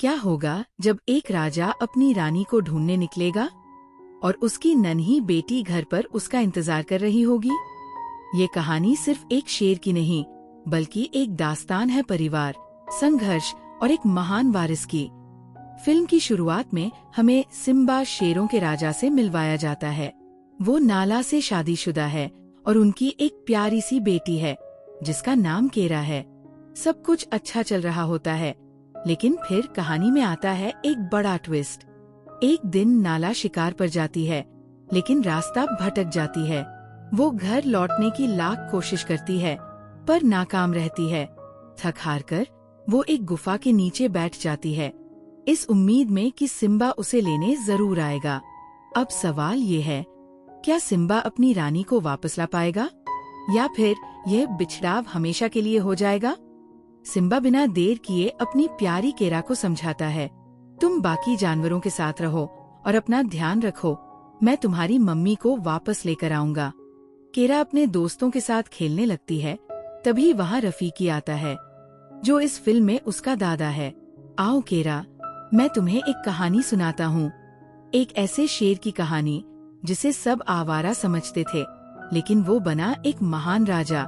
क्या होगा जब एक राजा अपनी रानी को ढूंढने निकलेगा और उसकी नन्ही बेटी घर पर उसका इंतजार कर रही होगी। ये कहानी सिर्फ एक शेर की नहीं, बल्कि एक दास्तान है परिवार, संघर्ष और एक महान वारिस की। फिल्म की शुरुआत में हमें सिम्बा शेरों के राजा से मिलवाया जाता है। वो नाला से शादीशुदा है और उनकी एक प्यारी सी बेटी है जिसका नाम केरा है। सब कुछ अच्छा चल रहा होता है, लेकिन फिर कहानी में आता है एक बड़ा ट्विस्ट। एक दिन नाला शिकार पर जाती है, लेकिन रास्ता भटक जाती है। वो घर लौटने की लाख कोशिश करती है, पर नाकाम रहती है। थक हार कर वो एक गुफा के नीचे बैठ जाती है, इस उम्मीद में कि सिम्बा उसे लेने जरूर आएगा। अब सवाल ये है, क्या सिम्बा अपनी रानी को वापस ला पाएगा या फिर यह बिछड़ाव हमेशा के लिए हो जाएगा? सिम्बा बिना देर किए अपनी प्यारी केरा को समझाता है, तुम बाकी जानवरों के साथ रहो और अपना ध्यान रखो, मैं तुम्हारी मम्मी को वापस लेकर आऊंगा। केरा अपने दोस्तों के साथ खेलने लगती है, तभी वहाँ रफीकी आता है, जो इस फिल्म में उसका दादा है। आओ केरा, मैं तुम्हें एक कहानी सुनाता हूँ। एक ऐसे शेर की कहानी जिसे सब आवारा समझते थे, लेकिन वो बना एक महान राजा।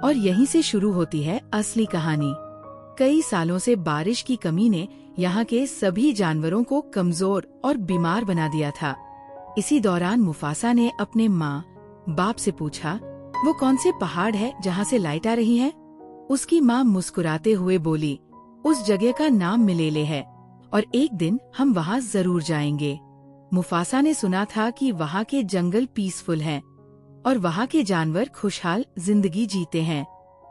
और यहीं से शुरू होती है असली कहानी। कई सालों से बारिश की कमी ने यहाँ के सभी जानवरों को कमजोर और बीमार बना दिया था। इसी दौरान मुफासा ने अपने माँ बाप से पूछा, वो कौन से पहाड़ है जहाँ से लाइट आ रही है? उसकी माँ मुस्कुराते हुए बोली, उस जगह का नाम मिलेले है और एक दिन हम वहाँ जरूर जाएंगे। मुफासा ने सुना था कि वहाँ के जंगल पीसफुल हैं और वहाँ के जानवर खुशहाल जिंदगी जीते हैं।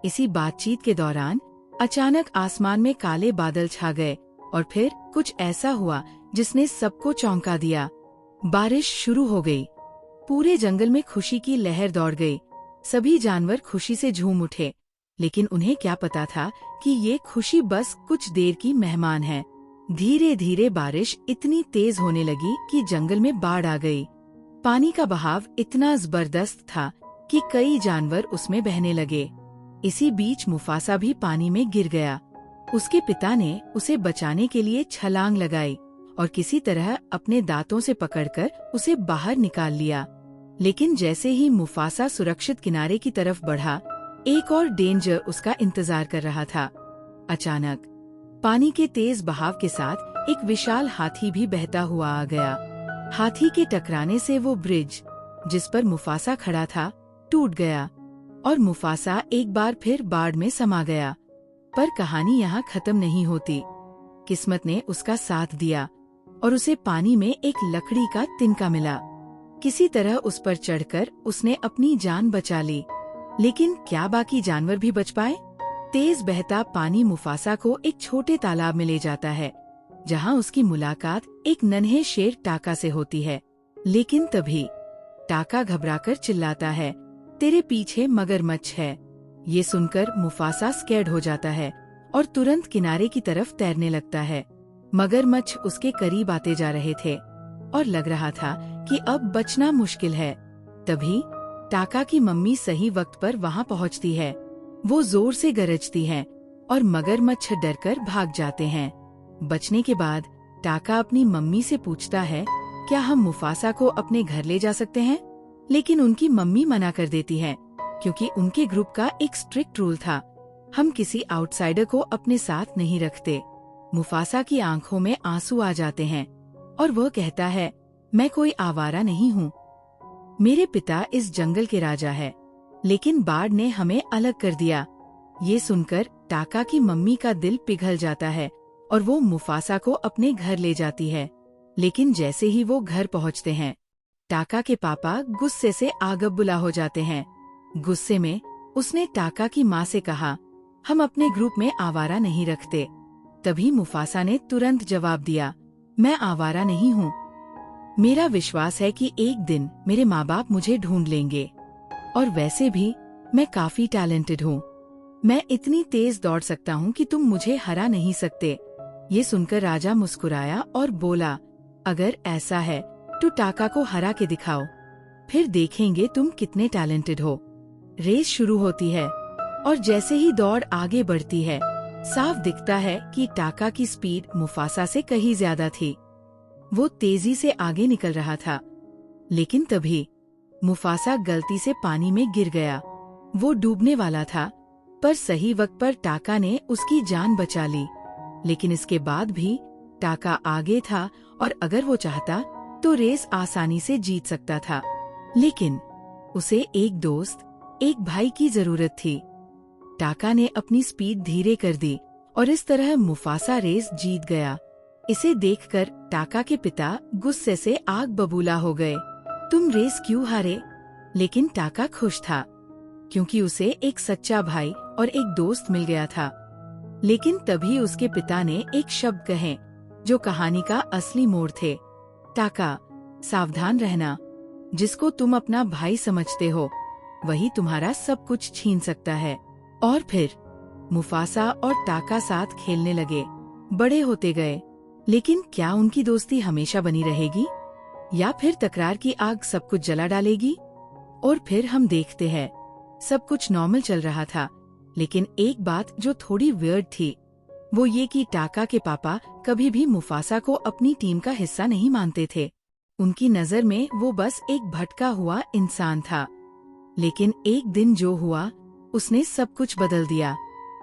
इसी बातचीत के दौरान अचानक आसमान में काले बादल छा गए और फिर कुछ ऐसा हुआ जिसने सबको चौंका दिया। बारिश शुरू हो गई, पूरे जंगल में खुशी की लहर दौड़ गई। सभी जानवर खुशी से झूम उठे, लेकिन उन्हें क्या पता था कि ये खुशी बस कुछ देर की मेहमान है। धीरे धीरे बारिश इतनी तेज होने लगी कि जंगल में बाढ़ आ गई। पानी का बहाव इतना जबरदस्त था कि कई जानवर उसमें बहने लगे। इसी बीच मुफासा भी पानी में गिर गया। उसके पिता ने उसे बचाने के लिए छलांग लगाई और किसी तरह अपने दांतों से पकड़कर उसे बाहर निकाल लिया। लेकिन जैसे ही मुफासा सुरक्षित किनारे की तरफ बढ़ा, एक और डेंजर उसका इंतजार कर रहा था। अचानक पानी के तेज बहाव के साथ एक विशाल हाथी भी बहता हुआ आ गया। हाथी के टकराने से वो ब्रिज जिस पर मुफासा खड़ा था टूट गया और मुफासा एक बार फिर बाढ़ में समा गया। पर कहानी यहाँ खत्म नहीं होती। किस्मत ने उसका साथ दिया और उसे पानी में एक लकड़ी का तिनका मिला। किसी तरह उस पर चढ़कर उसने अपनी जान बचा ली। लेकिन क्या बाकी जानवर भी बच पाए? तेज बहता पानी मुफासा को एक छोटे तालाब में ले जाता है, जहाँ उसकी मुलाकात एक नन्हे शेर टाका से होती है। लेकिन तभी टाका घबराकर चिल्लाता है, तेरे पीछे मगरमच्छ है। ये सुनकर मुफासा स्कैर्ड हो जाता है और तुरंत किनारे की तरफ तैरने लगता है। मगरमच्छ उसके करीब आते जा रहे थे और लग रहा था कि अब बचना मुश्किल है। तभी टाका की मम्मी सही वक्त पर वहाँ पहुँचती है। वो जोर से गरजती है और मगरमच्छ डरकर भाग जाते हैं। बचने के बाद टाका अपनी मम्मी से पूछता है, क्या हम मुफासा को अपने घर ले जा सकते हैं? लेकिन उनकी मम्मी मना कर देती है, क्योंकि उनके ग्रुप का एक स्ट्रिक्ट रूल था, हम किसी आउटसाइडर को अपने साथ नहीं रखते। मुफासा की आंखों में आंसू आ जाते हैं और वह कहता है, मैं कोई आवारा नहीं हूँ, मेरे पिता इस जंगल के राजा है, लेकिन बाढ़ ने हमें अलग कर दिया। ये सुनकर टाका की मम्मी का दिल पिघल जाता है और वो मुफासा को अपने घर ले जाती है। लेकिन जैसे ही वो घर पहुंचते हैं, टाका के पापा गुस्से से आग बुला हो जाते हैं। गुस्से में उसने टाका की माँ से कहा, हम अपने ग्रुप में आवारा नहीं रखते। तभी मुफासा ने तुरंत जवाब दिया, मैं आवारा नहीं हूँ, मेरा विश्वास है कि एक दिन मेरे माँ बाप मुझे ढूंढ लेंगे। और वैसे भी मैं काफी टैलेंटेड हूँ, मैं इतनी तेज दौड़ सकता हूँ कि तुम मुझे हरा नहीं सकते। ये सुनकर राजा मुस्कुराया और बोला, अगर ऐसा है तो टाका को हरा के दिखाओ, फिर देखेंगे तुम कितने टैलेंटेड हो। रेस शुरू होती है और जैसे ही दौड़ आगे बढ़ती है, साफ दिखता है कि टाका की स्पीड मुफासा से कहीं ज्यादा थी। वो तेजी से आगे निकल रहा था, लेकिन तभी मुफासा गलती से पानी में गिर गया। वो डूबने वाला था, पर सही वक्त पर टाका ने उसकी जान बचा ली। लेकिन इसके बाद भी टाका आगे था और अगर वो चाहता तो रेस आसानी से जीत सकता था। लेकिन उसे एक दोस्त, एक भाई की जरूरत थी। टाका ने अपनी स्पीड धीरे कर दी और इस तरह मुफासा रेस जीत गया। इसे देखकर टाका के पिता गुस्से से आग बबूला हो गए। तुम रेस क्यों हारे? लेकिन टाका खुश था, क्योंकि उसे एक सच्चा भाई और एक दोस्त मिल गया था। लेकिन तभी उसके पिता ने एक शब्द कहे जो कहानी का असली मोड़ थे। टाका, सावधान रहना। जिसको तुम अपना भाई समझते हो, वही तुम्हारा सब कुछ छीन सकता है। और फिर मुफासा और टाका साथ खेलने लगे, बड़े होते गए। लेकिन क्या उनकी दोस्ती हमेशा बनी रहेगी, या फिर तकरार की आग सब कुछ जला डालेगी? और फिर हम देखते हैं, सब कुछ नॉर्मल चल रहा था, लेकिन एक बात जो थोड़ी वियर्ड थी, वो ये कि टाका के पापा कभी भी मुफासा को अपनी टीम का हिस्सा नहीं मानते थे। उनकी नजर में वो बस एक भटका हुआ इंसान था। लेकिन एक दिन जो हुआ, उसने सब कुछ बदल दिया।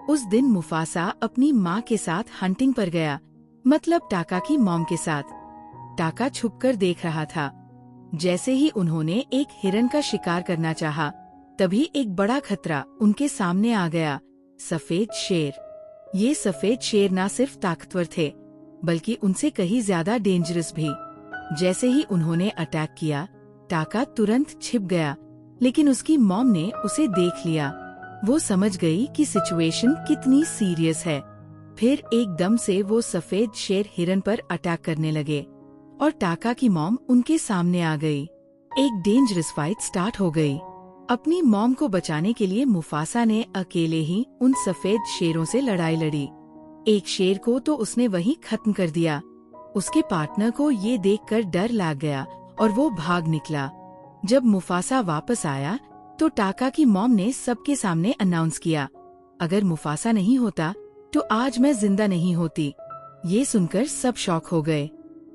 उस दिन मुफासा अपनी माँ के साथ हंटिंग पर गया, मतलब टाका की मॉम के साथ। टाका छुपकर देख रहा था। जैसे ही उन्होंने एक हिरन का शिकार करना चाहा, तभी एक बड़ा खतरा उनके सामने आ गया, सफेद शेर। ये सफेद शेर न सिर्फ ताकतवर थे, बल्कि उनसे कहीं ज्यादा डेंजरस भी। जैसे ही उन्होंने अटैक किया, टाका तुरंत छिप गया, लेकिन उसकी मॉम ने उसे देख लिया। वो समझ गई कि सिचुएशन कितनी सीरियस है। फिर एकदम से वो सफेद शेर हिरन पर अटैक करने लगे और टाका की मॉम उनके सामने आ गई। एक डेंजरस फाइट स्टार्ट हो गई। अपनी मॉम को बचाने के लिए मुफासा ने अकेले ही उन सफेद शेरों से लड़ाई लड़ी। एक शेर को तो उसने वहीं खत्म कर दिया। उसके पार्टनर को ये देखकर डर लग गया और वो भाग निकला। जब मुफासा वापस आया तो टाका की मॉम ने सबके सामने अनाउंस किया, अगर मुफासा नहीं होता तो आज मैं जिंदा नहीं होती। ये सुनकर सब शॉक हो गए।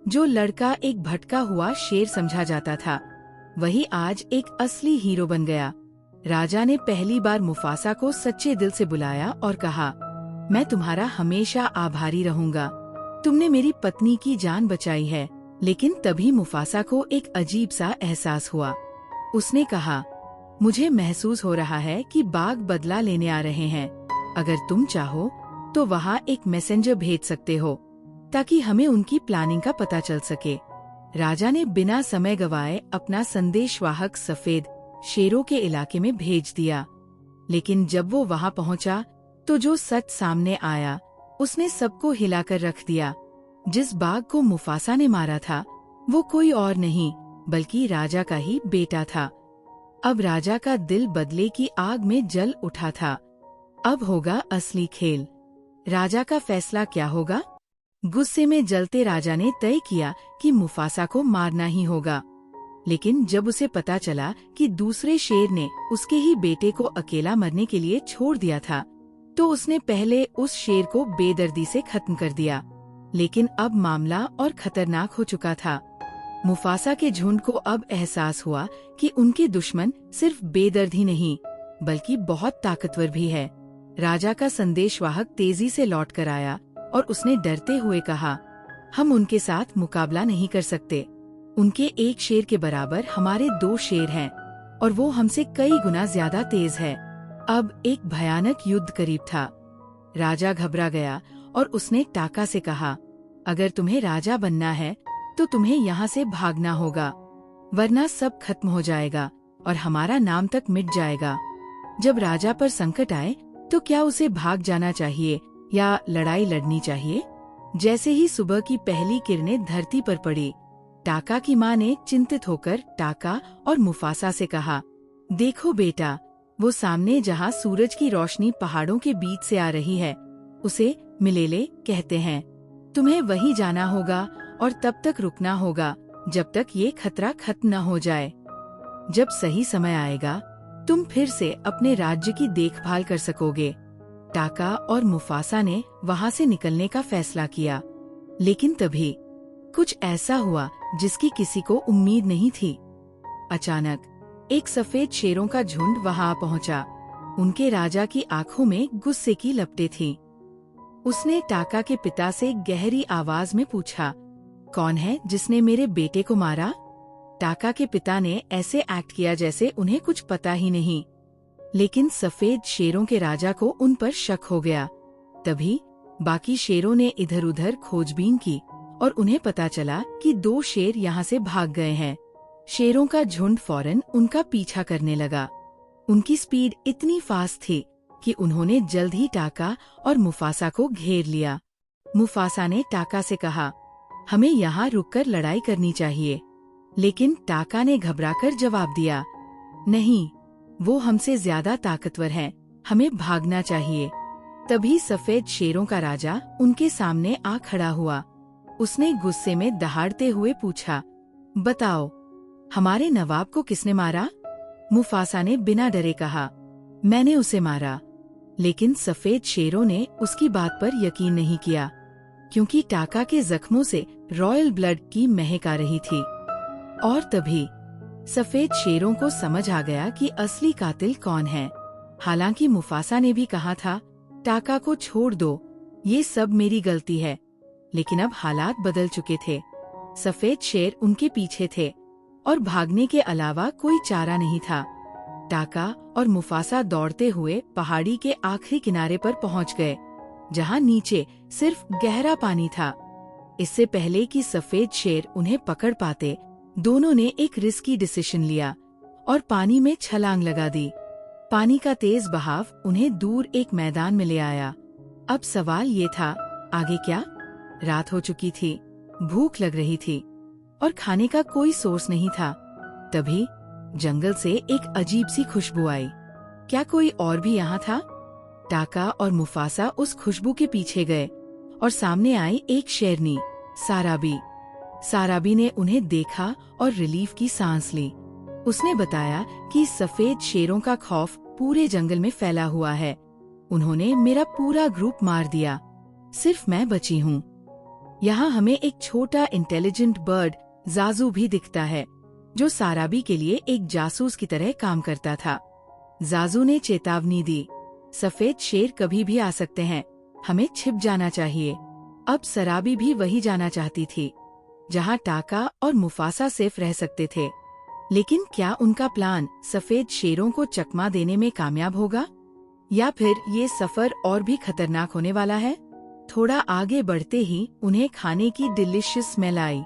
जो लड़का एक भटका हुआ शेर समझा जाता था, वही आज एक असली हीरो बन गया। राजा ने पहली बार मुफासा को सच्चे दिल से बुलाया और कहा, मैं तुम्हारा हमेशा आभारी रहूंगा। तुमने मेरी पत्नी की जान बचाई है। लेकिन तभी मुफासा को एक अजीब सा एहसास हुआ। उसने कहा, मुझे महसूस हो रहा है कि बाघ बदला लेने आ रहे हैं। अगर तुम चाहो तो वहाँ एक मैसेंजर भेज सकते हो, ताकि हमें उनकी प्लानिंग का पता चल सके। राजा ने बिना समय गवाए अपना संदेशवाहक सफेद शेरों के इलाके में भेज दिया। लेकिन जब वो वहाँ पहुँचा तो जो सच सामने आया, उसने सबको हिलाकर रख दिया। जिस बाघ को मुफासा ने मारा था, वो कोई और नहीं बल्कि राजा का ही बेटा था। अब राजा का दिल बदले की आग में जल उठा था। अब होगा असली खेल। राजा का फैसला क्या होगा? गुस्से में जलते राजा ने तय किया कि मुफासा को मारना ही होगा। लेकिन जब उसे पता चला कि दूसरे शेर ने उसके ही बेटे को अकेला मरने के लिए छोड़ दिया था, तो उसने पहले उस शेर को बेदर्दी से खत्म कर दिया। लेकिन अब मामला और खतरनाक हो चुका था। मुफासा के झुंड को अब एहसास हुआ कि उनके दुश्मन सिर्फ बेदर्द ही नहीं, बल्कि बहुत ताकतवर भी है। राजा का संदेशवाहक तेजी से लौट कर आया और उसने डरते हुए कहा, हम उनके साथ मुकाबला नहीं कर सकते। उनके एक शेर के बराबर हमारे 2 शेर हैं और वो हमसे कई गुना ज्यादा तेज है। अब एक भयानक युद्ध करीब था। राजा घबरा गया और उसने टाका से कहा, अगर तुम्हें राजा बनना है तो तुम्हें यहाँ से भागना होगा, वरना सब खत्म हो जाएगा और हमारा नाम तक मिट जाएगा। जब राजा पर संकट आए तो क्या उसे भाग जाना चाहिए या लड़ाई लड़नी चाहिए? जैसे ही सुबह की पहली किरणें धरती पर पड़ी, टाका की माँ ने चिंतित होकर टाका और मुफासा से कहा, देखो बेटा, वो सामने जहाँ सूरज की रोशनी पहाड़ों के बीच से आ रही है, उसे मिलेले कहते हैं। तुम्हें वहीं जाना होगा और तब तक रुकना होगा जब तक ये खतरा खत्म न हो जाए। जब सही समय आएगा, तुम फिर से अपने राज्य की देखभाल कर सकोगे। टाका और मुफासा ने वहां से निकलने का फैसला किया, लेकिन तभी कुछ ऐसा हुआ जिसकी किसी को उम्मीद नहीं थी। अचानक एक सफेद शेरों का झुंड वहां आ पहुंचा। उनके राजा की आंखों में गुस्से की लपटें थीं। उसने टाका के पिता से गहरी आवाज में पूछा, कौन है जिसने मेरे बेटे को मारा? टाका के पिता ने ऐसे एक्ट किया जैसे उन्हें कुछ पता ही नहीं, लेकिन सफेद शेरों के राजा को उन पर शक हो गया। तभी बाकी शेरों ने इधर उधर खोजबीन की और उन्हें पता चला कि 2 शेर यहाँ से भाग गए हैं। शेरों का झुंड फौरन उनका पीछा करने लगा। उनकी स्पीड इतनी फास्ट थी कि उन्होंने जल्द ही टाका और मुफासा को घेर लिया। मुफासा ने टाका से कहा, हमें यहाँ रुककर लड़ाई करनी चाहिए, लेकिन टाका ने घबराकर जवाब दिया, नहीं, वो हमसे ज्यादा ताकतवर हैं, हमें भागना चाहिए। तभी सफेद शेरों का राजा उनके सामने आ खड़ा हुआ। उसने गुस्से में दहाड़ते हुए पूछा, बताओ, हमारे नवाब को किसने मारा? मुफासा ने बिना डरे कहा, मैंने उसे मारा। लेकिन सफेद शेरों ने उसकी बात पर यकीन नहीं किया, क्योंकि टाका के जख्मों से रॉयल ब्लड की महक आ रही थी। और तभी सफेद शेरों को समझ आ गया कि असली कातिल कौन है। हालांकि मुफासा ने भी कहा था, टाका को छोड़ दो, ये सब मेरी गलती है, लेकिन अब हालात बदल चुके थे। सफेद शेर उनके पीछे थे और भागने के अलावा कोई चारा नहीं था। टाका और मुफासा दौड़ते हुए पहाड़ी के आखिरी किनारे पर पहुंच गए, जहां नीचे सिर्फ गहरा पानी था। इससे पहले कि सफेद शेर उन्हें पकड़ पाते, दोनों ने एक रिस्की डिसीजन लिया और पानी में छलांग लगा दी। पानी का तेज बहाव उन्हें दूर एक मैदान में ले आया। अब सवाल ये था, आगे क्या? रात हो चुकी थी, भूख लग रही थी और खाने का कोई सोर्स नहीं था। तभी जंगल से एक अजीब सी खुशबू आई। क्या कोई और भी यहाँ था? टाका और मुफासा उस खुशबू के पीछे गए और सामने आई एक शेरनी, साराबी। साराबी ने उन्हें देखा और रिलीफ की सांस ली। उसने बताया कि सफेद शेरों का खौफ पूरे जंगल में फैला हुआ है। उन्होंने मेरा पूरा ग्रुप मार दिया, सिर्फ मैं बची हूँ। यहाँ हमें एक छोटा इंटेलिजेंट बर्ड जाजू भी दिखता है, जो साराबी के लिए एक जासूस की तरह काम करता था। जाजू ने चेतावनी दी, सफेद शेर कभी भी आ सकते हैं, हमें छिप जाना चाहिए। अब सराबी भी वही जाना चाहती थी, जहाँ टाका और मुफासा सेफ रह सकते थे। लेकिन क्या उनका प्लान सफेद शेरों को चकमा देने में कामयाब होगा, या फिर ये सफर और भी खतरनाक होने वाला है? थोड़ा आगे बढ़ते ही उन्हें खाने की डिलीशियस स्मेल आई।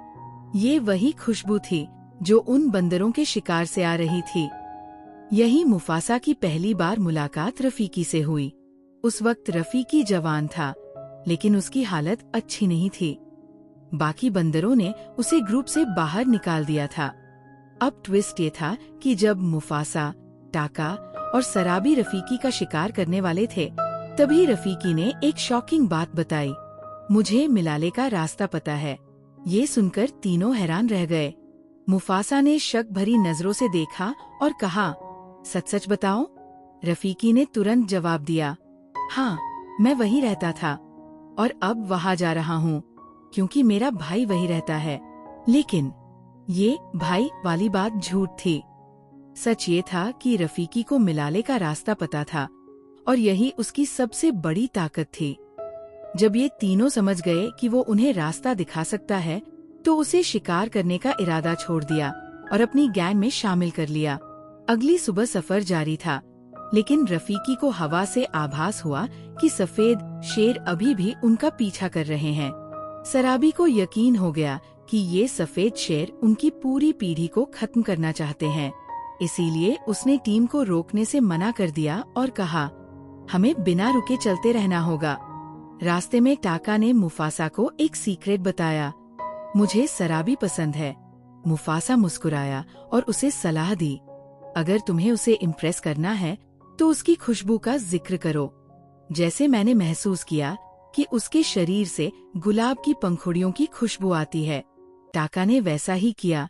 ये वही खुशबू थी जो उन बंदरों के शिकार से आ रही थी। यही मुफासा की पहली बार मुलाकात रफीकी से हुई। उस वक्त रफीकी जवान था, लेकिन उसकी हालत अच्छी नहीं थी। बाकी बंदरों ने उसे ग्रुप से बाहर निकाल दिया था। अब ट्विस्ट ये था कि जब मुफासा, टाका और सराबी रफीकी का शिकार करने वाले थे, तभी रफीकी ने एक शॉकिंग बात बताई, मुझे मिलाले का रास्ता पता है। ये सुनकर तीनों हैरान रह गए। मुफासा ने शक भरी नजरों से देखा और कहा, सच सच बताओ? रफीकी ने तुरंत जवाब दिया, हाँ, मैं वहीं रहता था और अब वहाँ जा रहा हूँ, क्योंकि मेरा भाई वहीं रहता है। लेकिन ये भाई वाली बात झूठ थी। सच ये था कि रफीकी को मिलाले का रास्ता पता था और यही उसकी सबसे बड़ी ताकत थी। जब ये तीनों समझ गए कि वो उन्हें रास्ता दिखा सकता है, तो उसे शिकार करने का इरादा छोड़ दिया और अपनी गैंग में शामिल कर लिया। अगली सुबह सफर जारी था, लेकिन रफीकी को हवा से आभास हुआ कि सफेद शेर अभी भी उनका पीछा कर रहे हैं। सराबी को यकीन हो गया कि ये सफेद शेर उनकी पूरी पीढ़ी को खत्म करना चाहते हैं। इसीलिए उसने टीम को रोकने से मना कर दिया और कहा, हमें बिना रुके चलते रहना होगा। रास्ते में टाका ने मुफासा को एक सीक्रेट बताया, मुझे सराबी पसंद है। मुफासा मुस्कुराया और उसे सलाह दी, अगर तुम्हें उसे इम्प्रेस करना है तो उसकी खुशबू का जिक्र करो, जैसे मैंने महसूस किया कि उसके शरीर से गुलाब की पंखुड़ियों की खुशबू आती है। टाका ने वैसा ही किया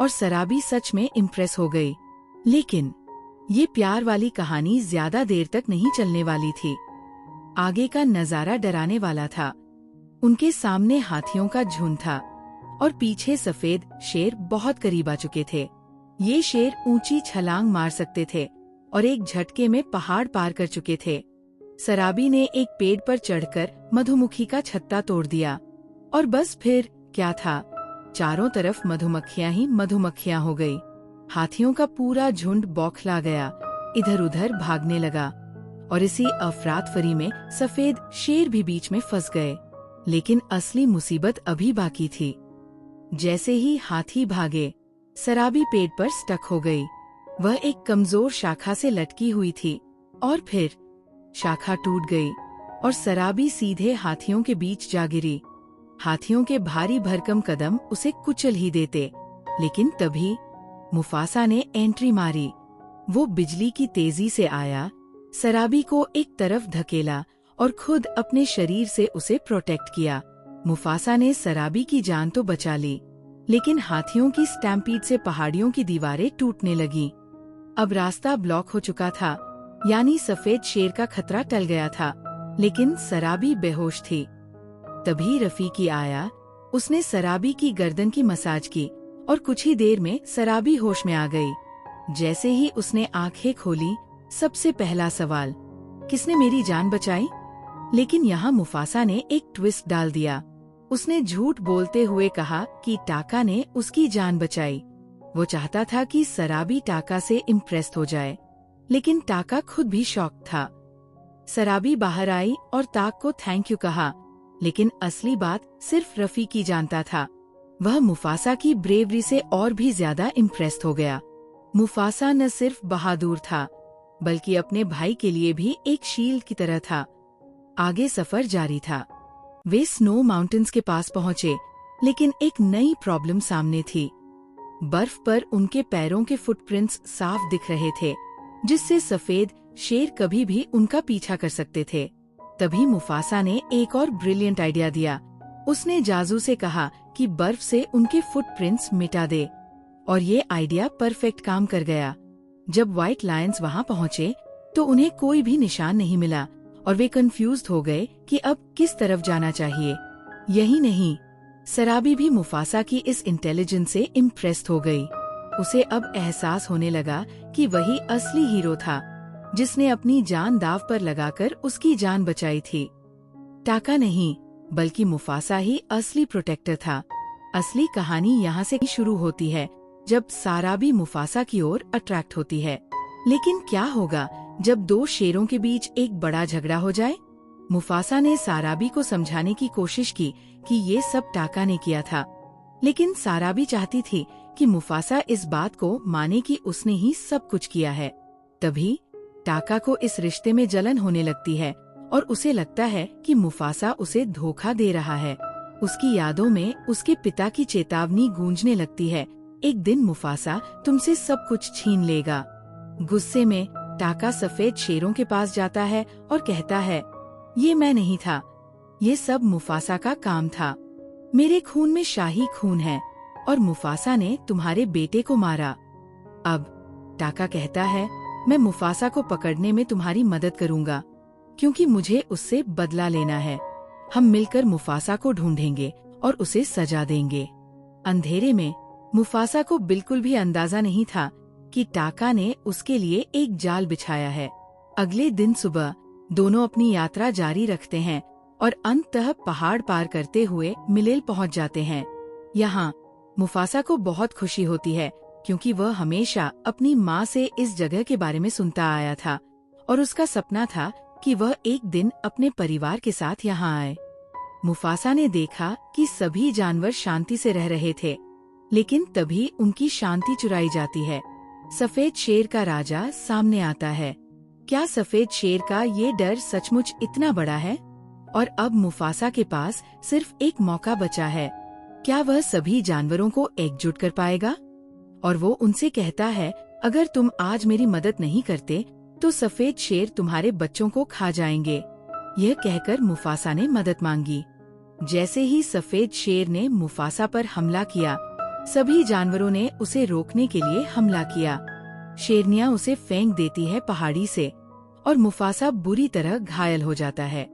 और सराबी सच में इम्प्रेस हो गई। लेकिन ये प्यार वाली कहानी ज्यादा देर तक नहीं चलने वाली थी। आगे का नजारा डराने वाला था। उनके सामने हाथियों का झुंड था और पीछे सफेद शेर बहुत करीब आ चुके थे। ये शेर ऊंची छलांग मार सकते थे और एक झटके में पहाड़ पार कर चुके थे। सराबी ने एक पेड़ पर चढ़कर मधुमक्खी का छत्ता तोड़ दिया और बस फिर क्या था, चारों तरफ मधुमक्खियां ही मधुमक्खियां हो गई। हाथियों का पूरा झुंड बौखला गया, इधर उधर भागने लगा और इसी अफरातफरी में सफेद शेर भी बीच में फंस गए। लेकिन असली मुसीबत अभी बाकी थी। जैसे ही हाथी भागे, सराबी पेड़ पर स्टक हो गई। वह एक कमजोर शाखा से लटकी हुई थी और फिर शाखा टूट गई और सराबी सीधे हाथियों के बीच जा गिरी। हाथियों के भारी भरकम कदम उसे कुचल ही देते, लेकिन तभी मुफासा ने एंट्री मारी। वो बिजली की तेजी से आया, सराबी को एक तरफ धकेला और खुद अपने शरीर से उसे प्रोटेक्ट किया। मुफासा ने सराबी की जान तो बचा ली, लेकिन हाथियों की स्टैम्पीड से पहाड़ियों की दीवारें टूटने लगी। अब रास्ता ब्लॉक हो चुका था, यानी सफेद शेर का खतरा टल गया था, लेकिन सराबी बेहोश थी। तभी रफीकी आया। उसने सराबी की गर्दन की मसाज की और कुछ ही देर में सराबी होश में आ गई। जैसे ही उसने आंखें खोली, सबसे पहला सवाल, किसने मेरी जान बचाई? लेकिन यहाँ मुफासा ने एक ट्विस्ट डाल दिया। उसने झूठ बोलते हुए कहा कि टाका ने उसकी जान बचाई। वो चाहता था कि सराबी टाका से इम्प्रेस्ड हो जाए, लेकिन टाका खुद भी शॉक था। सराबी बाहर आई और ताक को थैंक यू कहा, लेकिन असली बात सिर्फ रफीकी जानता था। वह मुफासा की ब्रेवरी से और भी ज्यादा इम्प्रेस्ड हो गया। मुफासा न सिर्फ बहादुर था, बल्कि अपने भाई के लिए भी एक शील्ड की तरह था। आगे सफर जारी था। वे स्नो माउंटेन्स के पास पहुंचे, लेकिन एक नई प्रॉब्लम सामने थी। बर्फ पर उनके पैरों के फुटप्रिंट्स साफ दिख रहे थे, जिससे सफेद शेर कभी भी उनका पीछा कर सकते थे। तभी मुफासा ने एक और ब्रिलियंट आइडिया दिया। उसने जाजू से कहा कि बर्फ से उनके फुटप्रिंट्स मिटा दे, और ये आइडिया परफेक्ट काम कर गया। जब व्हाइट लायंस वहां पहुंचे, तो उन्हें कोई भी निशान नहीं मिला और वे कंफ्यूज्ड हो गए कि अब किस तरफ जाना चाहिए। यही नहीं, सराबी भी मुफासा की इस इंटेलिजेंस से इम्प्रेस्ड हो गई। उसे अब एहसास होने लगा कि वही असली हीरो था, जिसने अपनी जान दांव पर लगाकर उसकी जान बचाई थी। टाका नहीं, बल्कि मुफासा ही असली प्रोटेक्टर था। असली कहानी यहाँ से शुरू होती है, जब साराबी मुफासा की ओर अट्रैक्ट होती है। लेकिन क्या होगा जब दो शेरों के बीच एक बड़ा झगड़ा हो जाए? मुफासा ने साराबी को समझाने की कोशिश की कि ये सब टाका ने किया था, लेकिन साराबी चाहती थी कि मुफासा इस बात को माने कि उसने ही सब कुछ किया है। तभी टाका को इस रिश्ते में जलन होने लगती है और उसे लगता है कि मुफासा उसे धोखा दे रहा है। उसकी यादों में उसके पिता की चेतावनी गूंजने लगती है, एक दिन मुफासा तुमसे सब कुछ छीन लेगा। गुस्से में टाका सफेद शेरों के पास जाता है और कहता है, ये मैं नहीं था, ये सब मुफासा का काम था। मेरे खून में शाही खून है और मुफासा ने तुम्हारे बेटे को मारा। अब टाका कहता है, मैं मुफासा को पकड़ने में तुम्हारी मदद करूंगा, क्योंकि मुझे उससे बदला लेना है। हम मिलकर मुफासा को ढूंढेंगे और उसे सजा देंगे। अंधेरे में मुफासा को बिल्कुल भी अंदाजा नहीं था कि टाका ने उसके लिए एक जाल बिछाया है। अगले दिन सुबह दोनों अपनी यात्रा जारी रखते हैं और अंततः पहाड़ पार करते हुए मिलेल पहुंच जाते हैं। यहाँ मुफासा को बहुत खुशी होती है, क्योंकि वह हमेशा अपनी माँ से इस जगह के बारे में सुनता आया था और उसका सपना था कि वह एक दिन अपने परिवार के साथ यहाँ आए। मुफासा ने देखा कि सभी जानवर शांति से रह रहे थे, लेकिन तभी उनकी शांति चुराई जाती है। सफेद शेर का राजा सामने आता है। क्या सफेद शेर का ये डर सचमुच इतना बड़ा है? और अब मुफासा के पास सिर्फ एक मौका बचा है। क्या वह सभी जानवरों को एकजुट कर पाएगा? और वो उनसे कहता है, अगर तुम आज मेरी मदद नहीं करते तो सफेद शेर तुम्हारे बच्चों को खा जाएंगे। यह कहकर मुफासा ने मदद मांगी। जैसे ही सफेद शेर ने मुफासा पर हमला किया, सभी जानवरों ने उसे रोकने के लिए हमला किया। शेरनियां उसे फेंक देती है पहाड़ी से और मुफासा बुरी तरह घायल हो जाता है।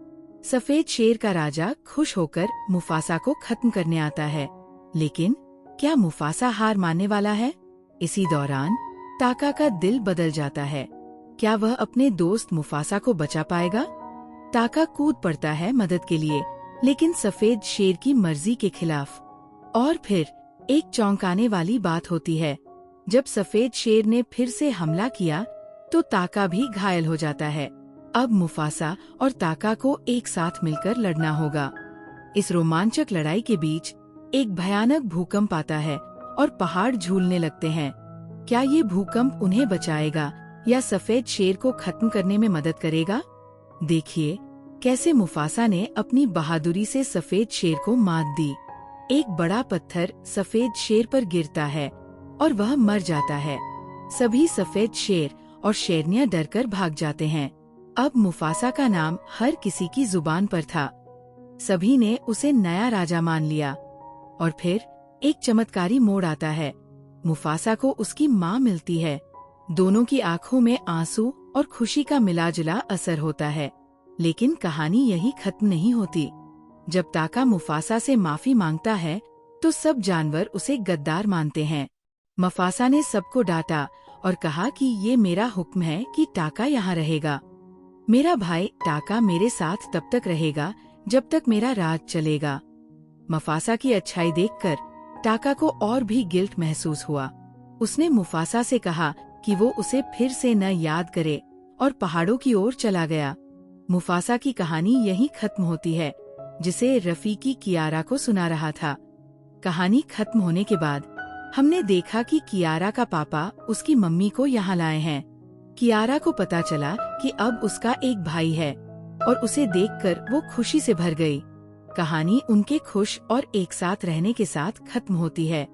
सफेद शेर का राजा खुश होकर मुफासा को खत्म करने आता है, लेकिन क्या मुफासा हार मानने वाला है? इसी दौरान ताका का दिल बदल जाता है। क्या वह अपने दोस्त मुफासा को बचा पाएगा? ताका कूद पड़ता है मदद के लिए, लेकिन सफेद शेर की मर्जी के खिलाफ। और फिर एक चौंकाने वाली बात होती है। जब सफेद शेर ने फिर से हमला किया तो ताका भी घायल हो जाता है। अब मुफासा और ताका को एक साथ मिलकर लड़ना होगा। इस रोमांचक लड़ाई के बीच एक भयानक भूकंप आता है और पहाड़ झूलने लगते हैं। क्या ये भूकंप उन्हें बचाएगा या सफेद शेर को खत्म करने में मदद करेगा? देखिए कैसे मुफासा ने अपनी बहादुरी से सफेद शेर को मात दी। एक बड़ा पत्थर सफेद शेर पर गिरता है और वह मर जाता है। सभी सफेद शेर और शेरनियां डरकर भाग जाते हैं। अब मुफासा का नाम हर किसी की जुबान पर था। सभी ने उसे नया राजा मान लिया। और फिर एक चमत्कारी मोड़ आता है। मुफासा को उसकी माँ मिलती है। दोनों की आंखों में आंसू और खुशी का मिलाजुला असर होता है। लेकिन कहानी यही खत्म नहीं होती। जब ताका मुफासा से माफी मांगता है तो सब जानवर उसे गद्दार मानते हैं। मुफासा ने सबको डांटा और कहा कि ये मेरा हुक्म है कि टाका यहाँ रहेगा। मेरा भाई टाका मेरे साथ तब तक रहेगा जब तक मेरा राज चलेगा। मुफासा की अच्छाई देखकर टाका को और भी गिल्ट महसूस हुआ। उसने मुफासा से कहा कि वो उसे फिर से न याद करे और पहाड़ों की ओर चला गया। मुफासा की कहानी यहीं खत्म होती है, जिसे रफीकी कियारा को सुना रहा था। कहानी खत्म होने के बाद हमने देखा कि कियारा का पापा उसकी मम्मी को यहाँ लाए हैं। कियारा को पता चला कि अब उसका एक भाई है और उसे देखकर वो खुशी से भर गई। कहानी उनके खुश और एक साथ रहने के साथ खत्म होती है।